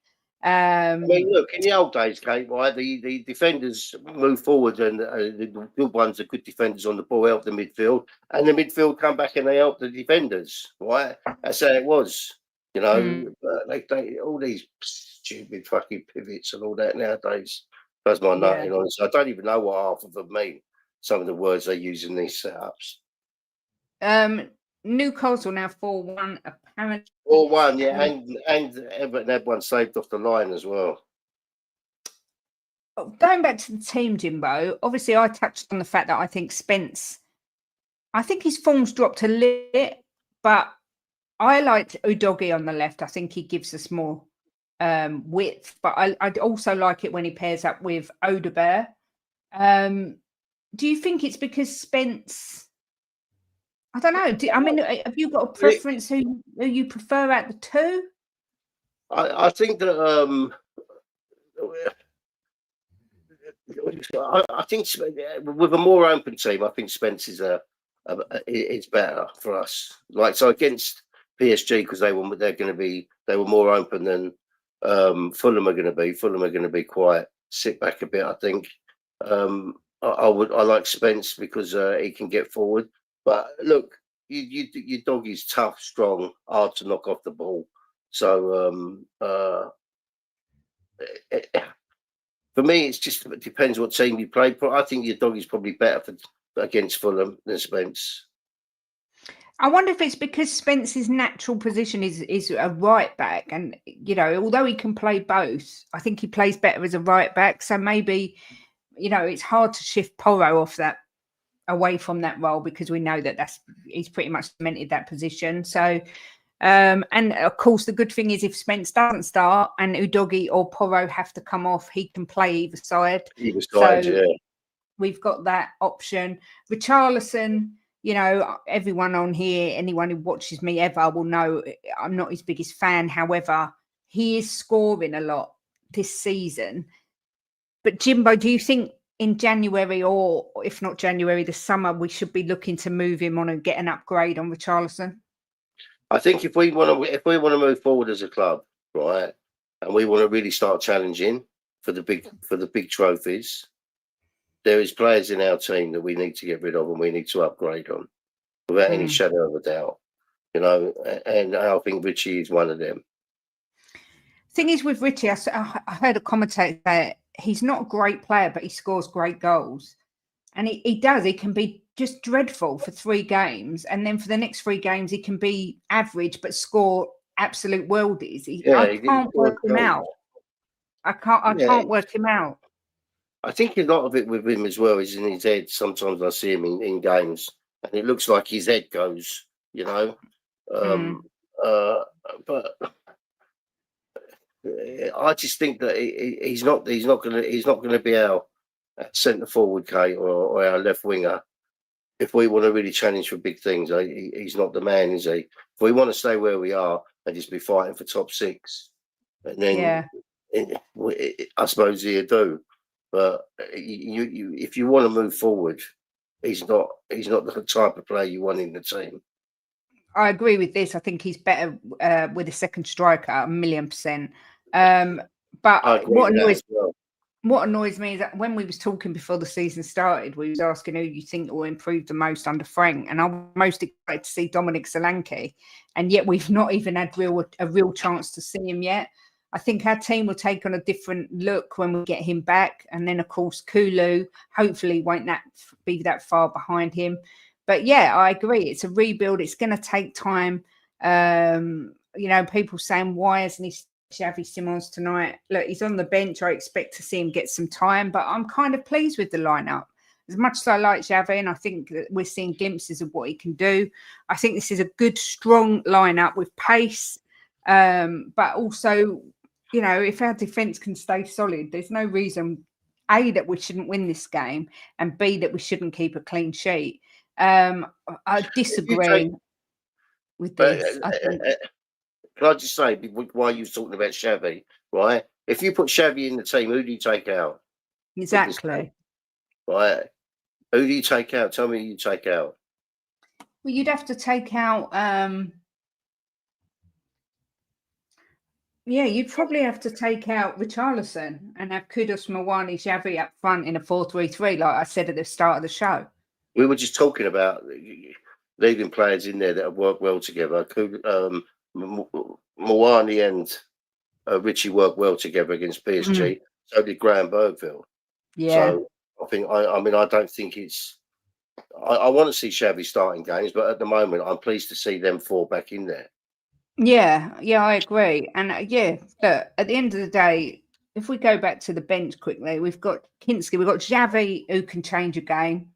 I mean, look, in the old days, Kate, right, the defenders move forward and the good ones, the good defenders on the ball, help the midfield, and the midfield come back and they help the defenders, right? That's how it was, you know. They all these stupid fucking pivots and all that nowadays. Does my nutting on. So I don't even know what half of them mean. Some of the words they use in these setups. Newcastle now 4-1 apparently. 4-1, yeah, and Everton had one saved off the line as well. Going back to the team, Jimbo, obviously I touched on the fact that I think Spence, I think his form's dropped a little bit, but I liked Udogie on the left. I think he gives us more width, but I'd also like it when he pairs up with Odegaard. Do you think it's because Spence... I don't know. I mean, have you got a preference who you prefer out the two? I think that I think with a more open team, I think Spence is it's better for us. Like so against PSG because they were more open than Fulham are going to be. Fulham are going to be quiet, sit back a bit. I think I like Spence because he can get forward. But look, your dog is tough, strong, hard to knock off the ball. So for me, it depends what team you play. But I think your dog is probably better against Fulham than Spence. I wonder if it's because Spence's natural position is a right back, and you know, although he can play both, I think he plays better as a right back. So maybe, you know, it's hard to shift Porro off that, away from that role, because we know that he's pretty much cemented that position. So, and of course, the good thing is if Spence doesn't start and Udogie or Porro have to come off, he can play either side. Yeah. We've got that option. Richarlison, you know, everyone on here, anyone who watches me ever will know I'm not his biggest fan. However, he is scoring a lot this season. But Jimbo, do you think in January, or if not January, the summer, we should be looking to move him on and get an upgrade on Richarlison? I think if we want to move forward as a club, right, and we want to really start challenging for the big trophies, there is players in our team that we need to get rid of and we need to upgrade on, without any shadow of a doubt. You know, and I think Richie is one of them. Thing is with Richie, I heard a commentator say he's not a great player, but he scores great goals. And he does. He can be just dreadful for 3 games. And then for the next 3 games, he can be average, but score absolute worldies. I can't work him out. I can't work him out. I think a lot of it with him as well is in his head. Sometimes I see him in games and it looks like his head goes, you know. But I just think that he's not going to be our centre forward, Kate, or our left winger. If we want to really challenge for big things, he's not the man, is he? If we want to stay where we are and just be fighting for top 6, and then I suppose he'll do. But if you want to move forward, he's not the type of player you want in the team. I agree with this. I think he's better with a second striker, 1,000,000%. But what what annoys me is that when we was talking before the season started, we was asking who you think will improve the most under Frank, and I'm most excited to see Dominic Solanke, and yet we've not even had a real chance to see him yet. I think our team will take on a different look when we get him back, and then of course Kulu hopefully won't be that far behind him. But yeah, I agree. It's a rebuild. It's going to take time. People saying why isn't he Xavi Simons tonight? Look, he's on the bench. I expect to see him get some time, but I'm kind of pleased with the lineup. As much as I like Xavi, and I think that we're seeing glimpses of what he can do, I think this is a good, strong lineup with pace. But also, if our defence can stay solid, there's no reason, A, that we shouldn't win this game, and B, that we shouldn't keep a clean sheet. I disagree with this. I think. Can I just say, why you talking about Xavi, right? If you put Xavi in the team, who do you take out? Exactly. Right? Who do you take out? Tell me who you take out. Well, you'd have to take out. You'd probably have to take out Richarlison and have Kudus, Mawani, Xavi up front in a 4-3-3, like I said at the start of the show. We were just talking about leaving players in there that have worked well together. Mawani and Richie worked well together against PSG. So did Graham Bergville. Yeah. So I think I don't think it's. I want to see Xavi starting games, but at the moment, I'm pleased to see them four back in there. Yeah, I agree. And look, at the end of the day, if we go back to the bench quickly, we've got Kinski, we've got Xavi who can change a game.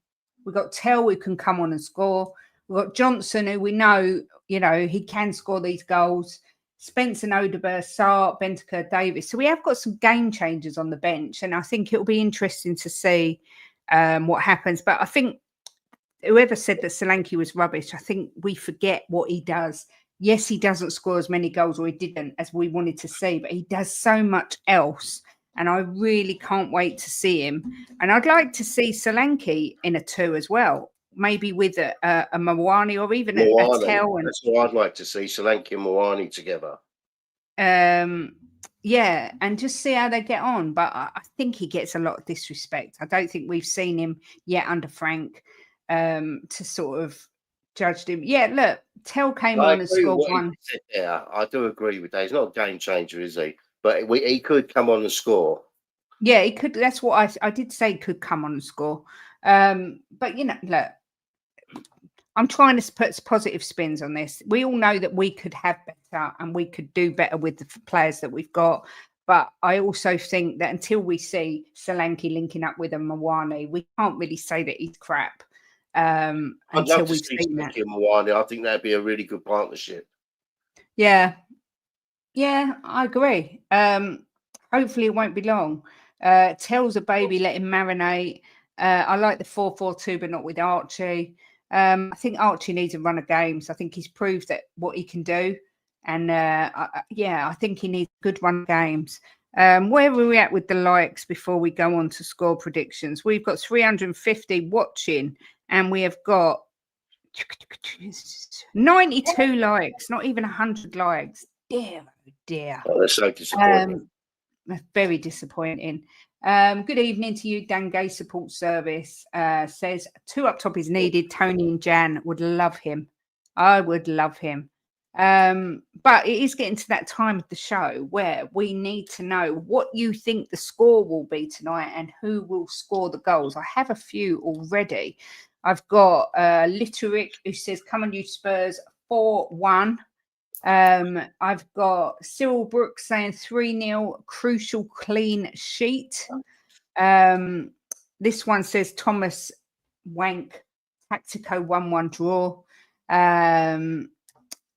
We've got Tell who can come on and score. We've got Johnson who we know, he can score these goals. Spencer Odegaard, Sarr, Bentancur, Davis. So we have got some game changers on the bench, and I think it'll be interesting to see what happens. But I think whoever said that Solanke was rubbish, I think we forget what he does. Yes, he doesn't score as many goals, or he didn't, as we wanted to see, but he does so much else. And I really can't wait to see him. And I'd like to see Solanke in a 2 as well, maybe with a Mawani or even a Tell. That's what I'd like to see, Solanke and Mawani together. Yeah, and just see how they get on. But I think he gets a lot of disrespect. I don't think we've seen him yet under Frank to sort of judged him. Yeah, look, Tell came on and scored one. Yeah, I do agree with that. He's not a game changer, is he? But he could come on and score. Yeah, he could. That's what I did say. He could come on and score. But look, I'm trying to put positive spins on this. We all know that we could have better and we could do better with the players that we've got. But I also think that until we see Solanke linking up with a Mawani, we can't really say that he's crap. I'd love to see Solanke and Mawani. I think that'd be a really good partnership. Yeah, I agree. Hopefully it won't be long. Tells a baby, let him marinate. I like the 4-4-2, but not with Archie. I think Archie needs a run of games. I think he's proved that what he can do. And I think he needs a good run of games. Where are we at with the likes before we go on to score predictions? We've got 350 watching, and we have got 92 likes, not even 100 likes. Dear. Oh, that's so disappointing. That's very disappointing. Good evening to you, Dan Gay Support Service. Says 2 up top is needed. Tony and Jan would love him. I would love him. But it is getting to that time of the show where we need to know what you think the score will be tonight and who will score the goals. I have a few already. I've got Litterick who says, come on you Spurs, 4-1. I've got Cyril Brooks saying 3-0, crucial clean sheet. This one says Thomas Wank, Tactico 1-1 draw.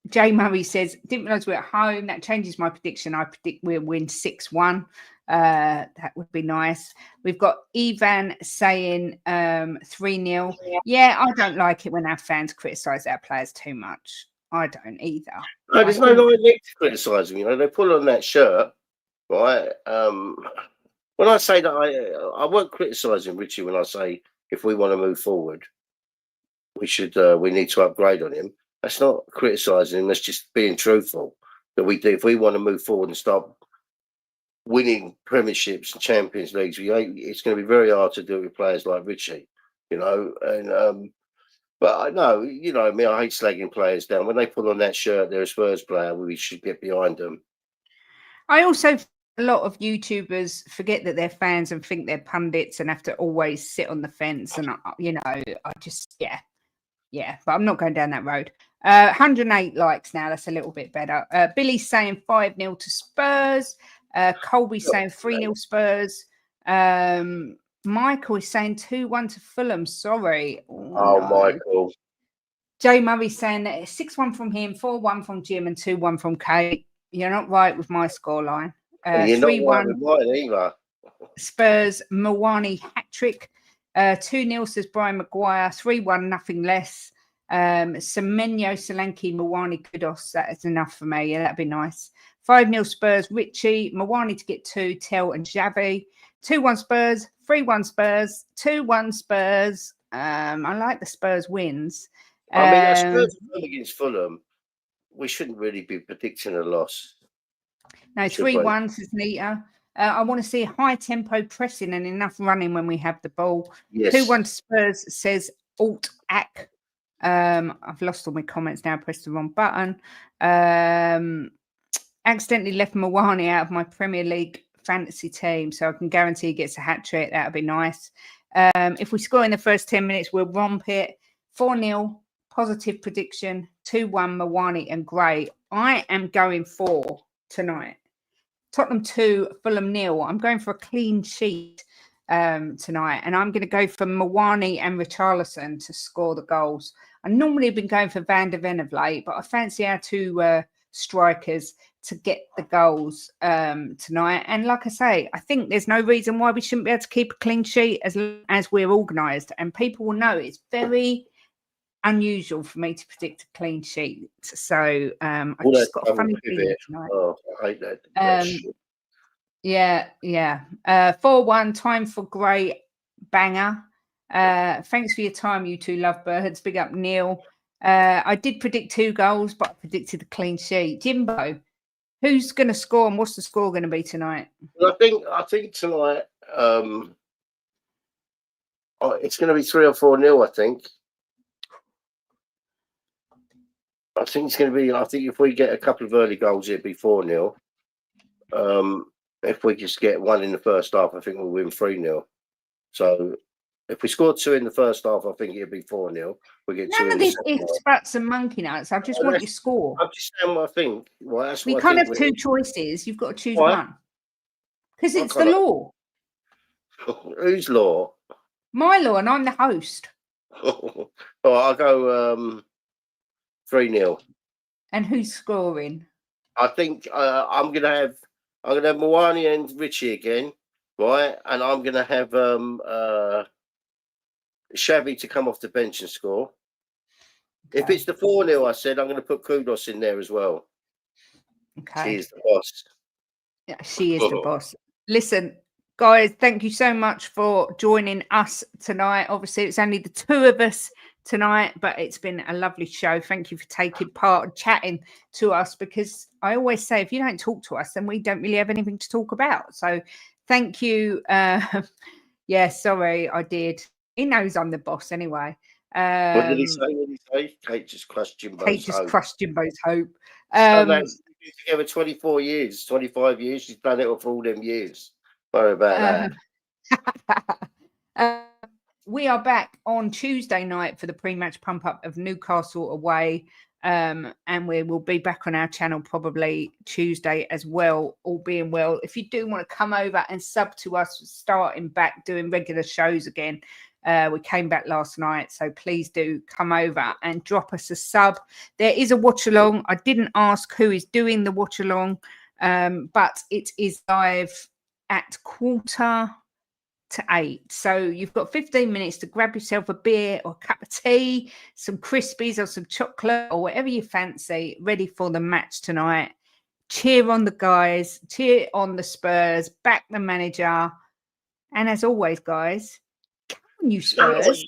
Jay Murray says, didn't realise we're at home. That changes my prediction. I predict we'll win 6-1. That would be nice. We've got Ivan saying 3-0. Yeah, I don't like it when our fans criticise our players too much. I don't either. No, there's no need to criticise them. They put on that shirt, right? When I say that, I won't criticising Richie when I say if we want to move forward, we need to upgrade on him. That's not criticising him. That's just being truthful. That we do if we want to move forward and start winning premierships and Champions Leagues. It's going to be very hard to do with players like Richie, you know. And but I know, you know, I mean, I hate slagging players down. When they put on that shirt, they're a Spurs player. We should get behind them. I also, a lot of YouTubers forget that they're fans and think they're pundits and have to always sit on the fence. And, you know, I just, yeah, but I'm not going down that road. 108 likes now. That's a little bit better. Billy's saying 5-0 to Spurs. Colby's saying 3-0 Spurs. Michael is saying 2-1 to Fulham. Sorry. Oh, no. Michael. Jay Murray's saying 6-1 from him, 4-1 from Jim, and 2-1 from Kate. You're not right with my scoreline. 3-1 either. Spurs, Mawani hat-trick. 2-0 says Brian Maguire. 3-1, nothing less. Semenyo, Solanke, Mawani, Kudos. That is enough for me. Yeah, that'd be nice. 5-0 Spurs, Richie. Mawani to get 2, Tell and Javi. 2-1 Spurs, 3-1 Spurs, 2-1 Spurs. I like the Spurs wins. I mean, a Spurs win against Fulham, we shouldn't really be predicting a loss. No, 3-1 says Nita. I want to see high tempo pressing and enough running when we have the ball. Yes. 2-1 Spurs says Alt Ac. I've lost all my comments now. I pressed the wrong button. Accidentally left Mawani out of my Premier League fantasy team, so I can guarantee he gets a hat trick. That would be nice. If we score in the first 10 minutes, we'll romp it. 4-0. Positive prediction. 2-1 Mawani and Gray. I am going for tonight. Tottenham 2, Fulham 0. I'm going for a clean sheet tonight, and I'm going to go for Mawani and Richarlison to score the goals. I normally have been going for Van der Ven of late, but I fancy our 2 strikers to get the goals tonight. And like I say, I think there's no reason why we shouldn't be able to keep a clean sheet as we're organised, and people will know it's very unusual for me to predict a clean sheet. So I've just got a funny feeling tonight. Oh, I hate that. Yeah. 4-1, time for Gray banger. Thanks for your time, you two lovebirds. Big up, Neil. I did predict 2 goals, but I predicted a clean sheet. Jimbo, who's going to score and what's the score going to be tonight? Well, I think tonight it's going to be 3 or 4-0, I think. I think it's going to be. I think if we get a couple of early goals, it'd be 4-0. If we just get 1 in the first half, I think we'll win 3-0. So if we score 2 in the first half, I think it'd be 4-0. We get 2 None in of the this second half. ifs, buts, and monkey nuts. I just want your score. I'm just saying what I think. Well, that's we what can't I think have 2 choices. You've got to choose one because it's the law. Whose law? My law, and I'm the host. All right, I'll go 3-0. And who's scoring? I think I'm gonna have Mawani and Richie again, right? And I'm gonna have Xavi to come off the bench and score. Okay. If it's the 4-0, I said I'm gonna put Kudos in there as well. Okay. She is the boss. Yeah, she is the boss. Listen, guys, thank you so much for joining us tonight. Obviously, it's only the 2 of us tonight, but it's been a lovely show. Thank you for taking part and chatting to us, because I always say if you don't talk to us, then we don't really have anything to talk about. So thank you. Yeah, sorry, I did. He knows I'm the boss anyway. What did he say? Kate just crushed Jimbo's hope. Together 24 years, 25 years. She's done it for all them years. Sorry about that. We are back on Tuesday night for the pre-match pump-up of Newcastle away, and we will be back on our channel probably Tuesday as well, all being well. If you do want to come over and sub to us, starting back doing regular shows again, we came back last night, so please do come over and drop us a sub. There is a watch-along. I didn't ask who is doing the watch-along, but it is live at 7:45. So you've got 15 minutes to grab yourself a beer or a cup of tea, some Crispies or some chocolate or whatever you fancy, ready for the match tonight. Cheer on the guys, cheer on the Spurs, back the manager. And as always, guys, come on, you Spurs.